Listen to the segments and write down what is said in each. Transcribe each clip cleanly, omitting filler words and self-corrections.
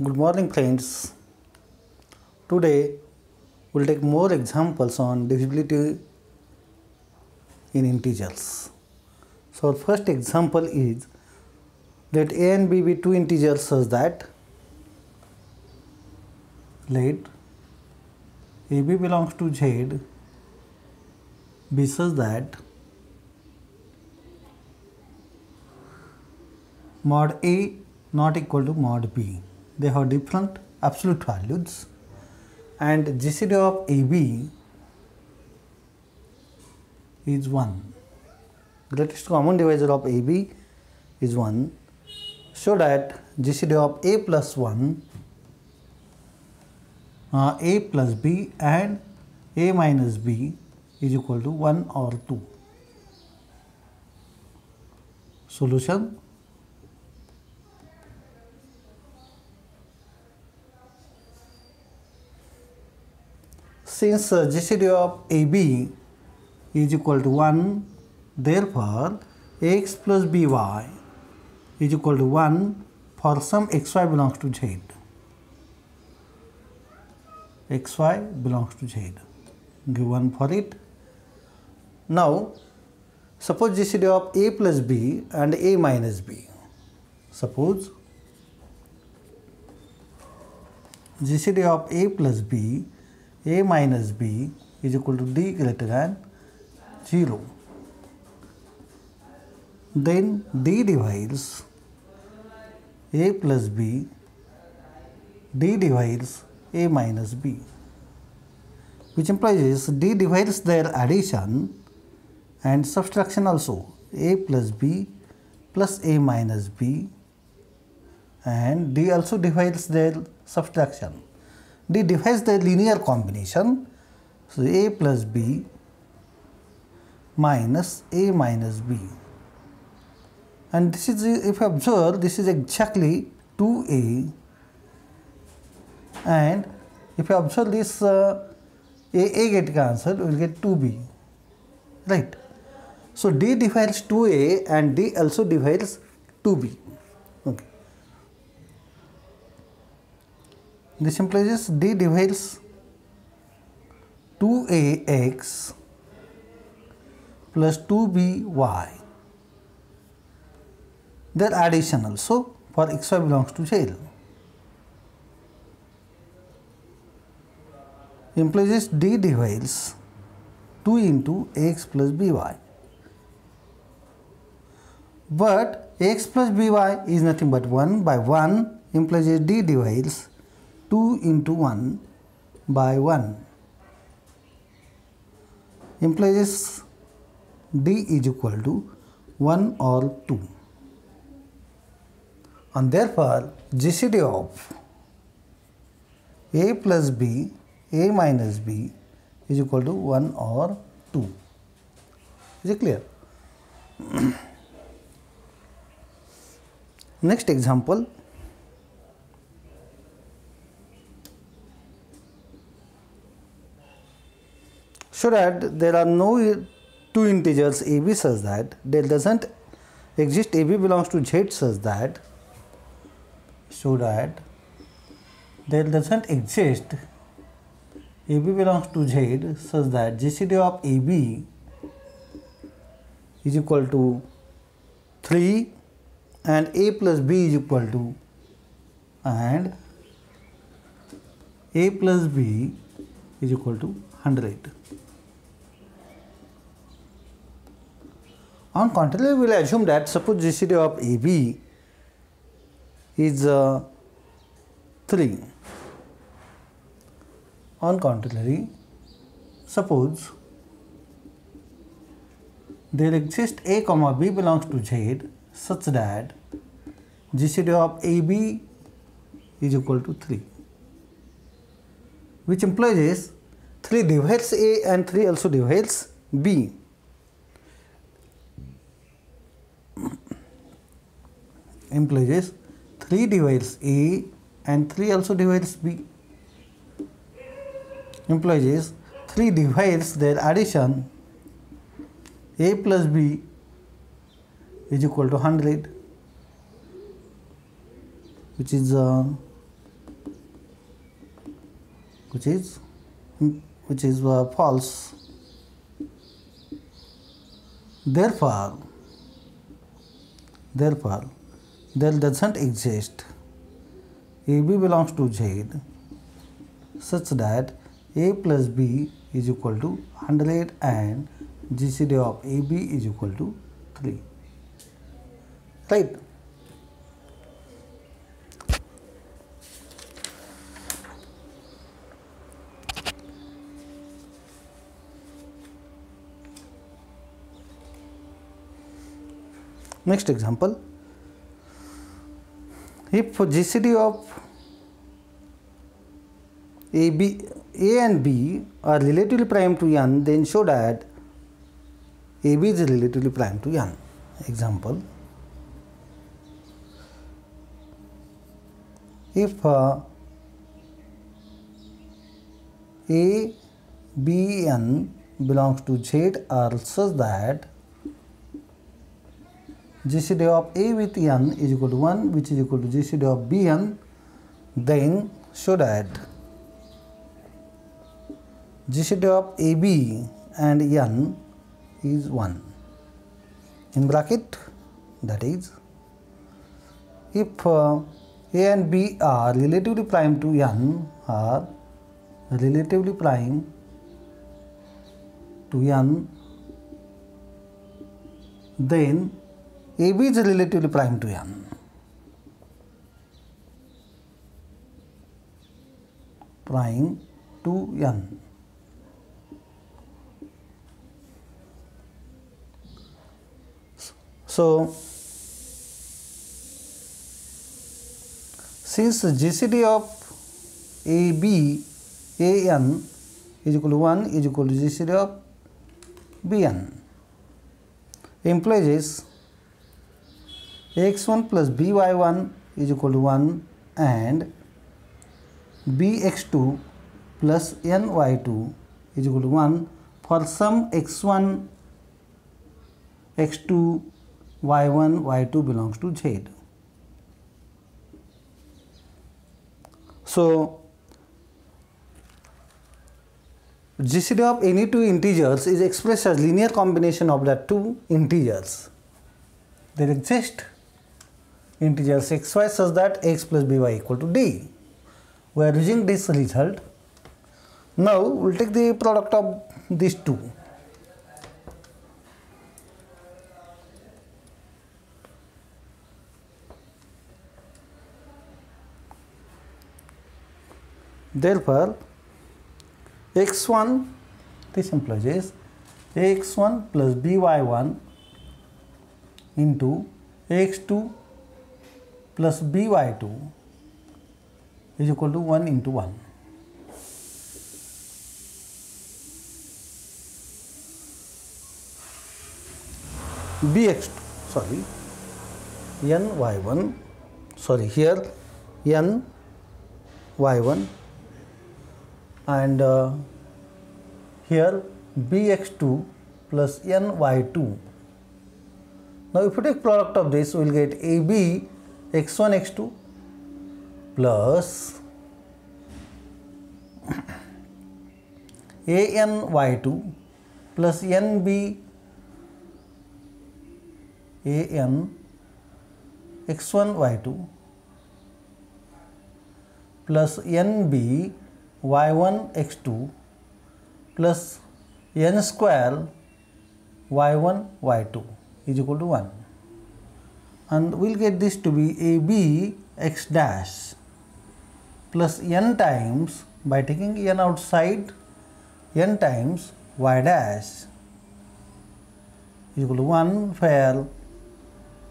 Good morning friends. Today we'll take more examples on divisibility in integers. So our first example is let a and b be two integers such that let ab belongs to z be such that mod a not equal to mod b. They have different absolute values and GCD of AB is 1. Greatest common divisor of AB is 1, so that GCD of A plus 1, A plus B and A minus B is equal to 1 or 2. Solution: since GCD of AB is equal to 1, therefore x plus by is equal to 1 for some xy belongs to z. Xy belongs to z. Give 1 for it. Now, suppose GCD of A plus B and A minus B. Suppose GCD of A plus B, A minus B is equal to D greater than 0. Then D divides A plus B, D divides A minus B, which implies D divides their addition and subtraction also. A plus B plus A minus B, and D also divides their subtraction. D divides the linear combination, so A plus B minus A minus B, and this is, if you observe, this is exactly 2A, and if you observe this A get cancelled, we will get 2B, right? So D divides 2A and D also divides 2B. Okay. This implies D divides 2ax plus 2by. Their addition also for xy belongs to z. Implies D divides 2 into x plus by. But x plus by is nothing but 1 by 1 implies D divides 2 into 1 by 1, implies D is equal to 1 or 2, and therefore GCD of A plus B, A minus B is equal to 1 or 2. Is it clear? Next example. So that there are no two integers AB such that there doesn't exist AB belongs to Z such that, so that there doesn't exist AB belongs to Z such that GCD of AB is equal to 3 and A plus B is equal to, and A plus B is equal to 100. On contrary, we will assume that suppose GCD of AB is 3. On contrary, suppose there exists A comma B belongs to Z such that GCD of AB is equal to 3, which implies 3 divides A and 3 also divides B. Implies 3 divides A and 3 also divides B. Implies 3 divides their addition. A plus B is equal to 100, which is which is false. Therefore, there doesn't exist AB belongs to Z such that A plus B is equal to 100 and GCD of AB is equal to 3. Right? Next example, if GCD of A and B are relatively prime to n, then show that AB is relatively prime to n. Example, if A, B, n belongs to Z are such that GCD of A with n is equal to 1, which is equal to GCD of Bn, then show that GCD of AB and n is 1. In bracket, that is, if A and B are relatively prime to n, then AB is relatively prime to n. Prime to n. So, since GCD of AB, AN is equal to 1 is equal to GCD of Bn, implies x1 plus by1 is equal to 1 and bx2 plus ny2 is equal to 1 for some x1, x2, y1, y2 belongs to Z. So, GCD of any two integers is expressed as linear combination of the two integers. There exist integers xy such that x plus by equal to d. We are using this result. Now, we will take the product of these two. Therefore, x1, this implies x1 plus by1 into x2 plus by2 is equal to 1 into 1. Bx2, sorry, ny1, sorry, here n y1 and here bx2 plus ny2. Now, if you take product of this, we will get AB x1 x2 plus an y2 plus nb an x1 y2 plus nb y1 x2 plus n square y1 y2 is equal to 1, and we will get this to be AB x dash plus n times, by taking n outside, n times y dash is equal to 1, where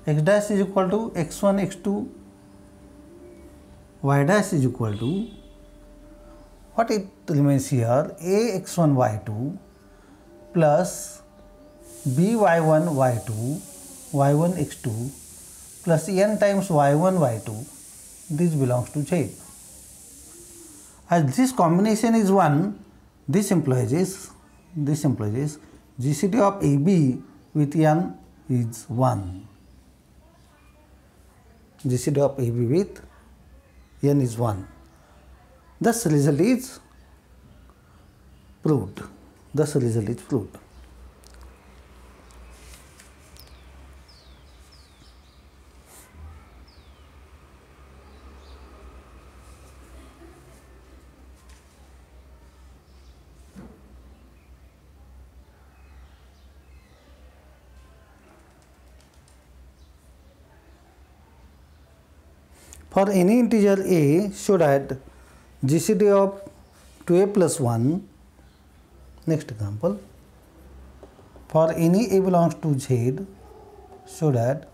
x dash is equal to x1 x2, y dash is equal to what it remains here, a x1 y2 plus b y1 y2 y1 x2 plus n times y1 y2. This belongs to Z. As this combination is 1, this implies GCD of AB with n is 1. GCD of AB with n is 1. Thus, result is proved. Thus result is proved. For any integer a should add GCD of 2a plus 1. Next example. For any a belongs to Z should add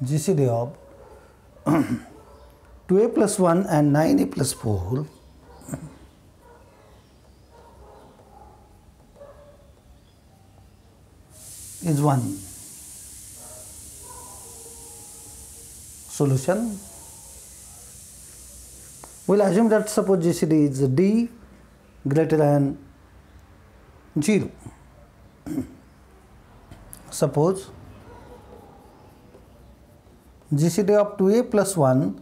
GCD of 2a plus 1 and 9a plus 4 is 1. Solution. We'll assume that suppose GCD is D greater than 0. Suppose GCD of 2a plus 1,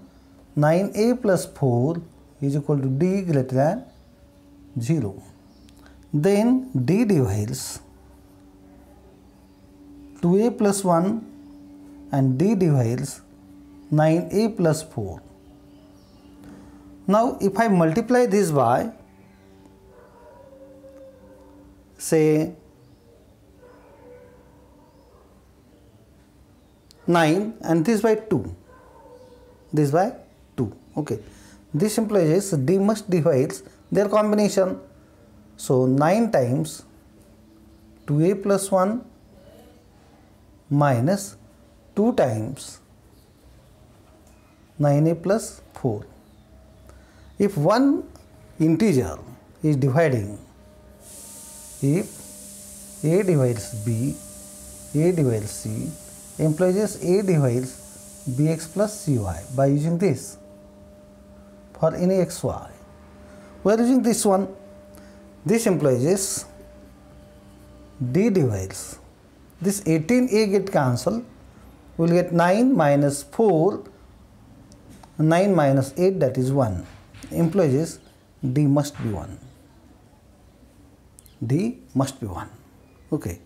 9a plus 4 is equal to D greater than 0. Then D divides 2a plus 1 and D divides 9a plus 4. Now, if I multiply this by, say, 9 and this by 2, this by 2, okay. This implies D must divide their combination. So, 9 times 2a plus 1 minus 2 times 9a plus 4. If one integer is dividing, if a divides b, a divides c, implies a divides bx plus cy by using this for any xy. We are using this one. This implies d divides this 18a get cancelled. We will get 9 minus 4, 9 minus 8, that is 1. Implies D must be 1. D must be 1. Okay.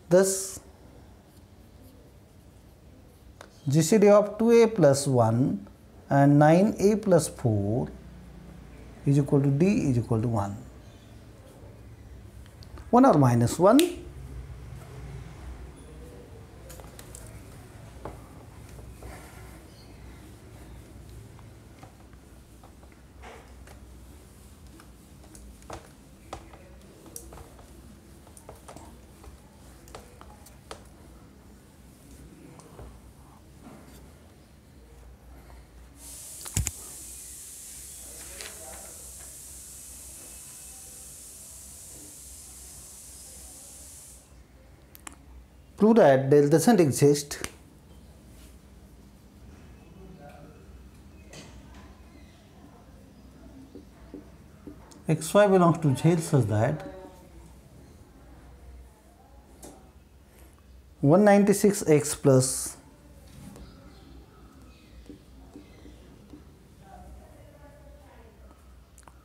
Thus, GCD of 2a plus 1 and 9a plus 4 is equal to D is equal to 1. 1 or minus 1. Prove that there doesn't exist xy belongs to Z such that 196x plus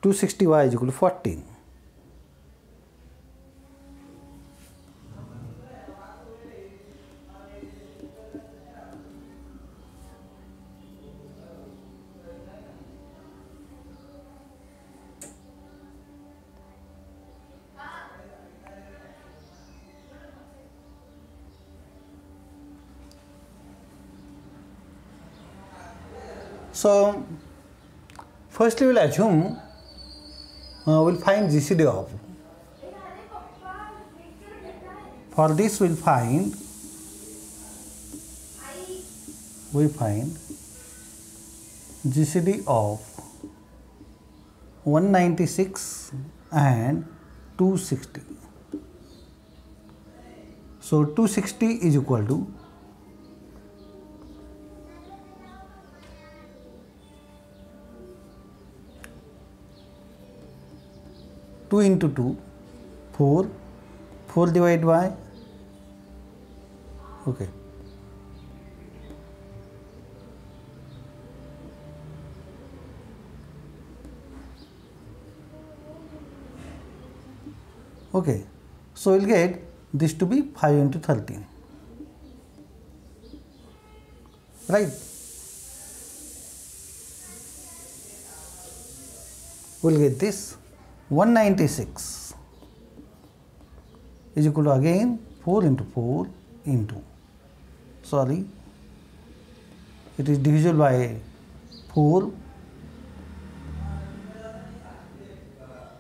260y is equal to 14. So, firstly we will assume, we will find GCD of. For this we find GCD of 196 and 260. So 260 is equal to 2 into 2, 4, 4 divided by, okay, Okay, so we'll get this to be 5 into 13, right? We'll get this 196 is equal to again 4 into 4 into, sorry, it is divisible by 4,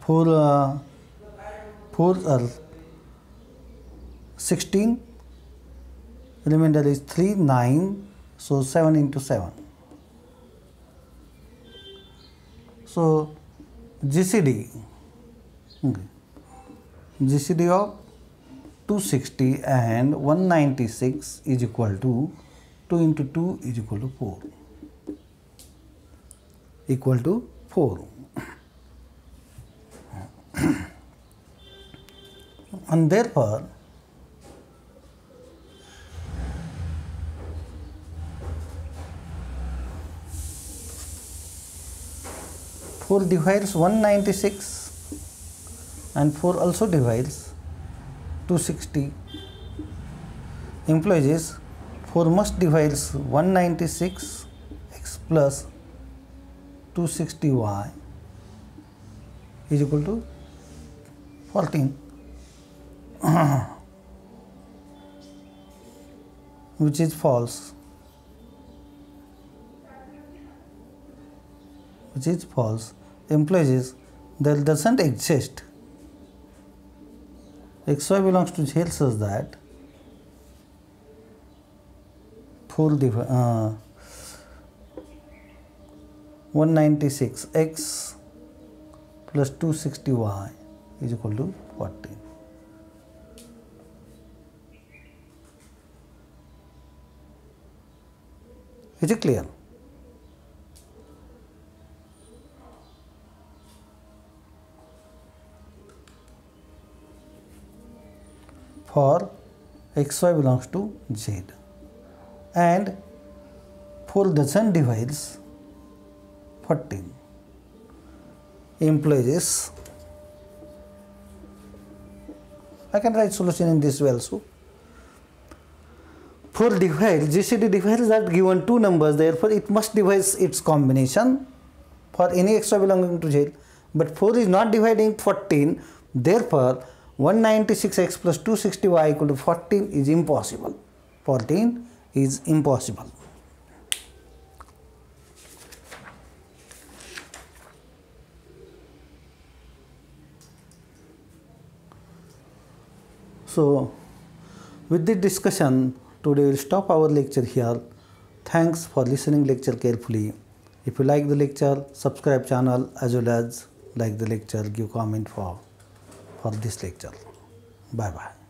4 are 16, remainder is 3, 9, so 7 into 7. So GCD, okay, GCD of 260 and 196 is equal to 2 into 2 is equal to 4, equal to 4. And therefore, four divides 196 and 4 also divides 260, implies 4 must divides 196 x plus 260y is equal to 14, which is false. Which is false, implies there doesn't exist xy belongs to Z such that 196x plus 260y is equal to 14. Is it clear? For xy belongs to Z and 4 doesn't divides 14, implies, I can write solution in this way also. 4 divides, GCD divides are given two numbers, therefore it must divide its combination for any xy belonging to Z, but 4 is not dividing 14, therefore 196x plus 260y equal to 14 is impossible. 14 is impossible. So, with this discussion, today we will stop our lecture here. Thanks for listening lecture carefully. If you like the lecture, subscribe channel as well as like the lecture, give comment for this lecture. Bye bye.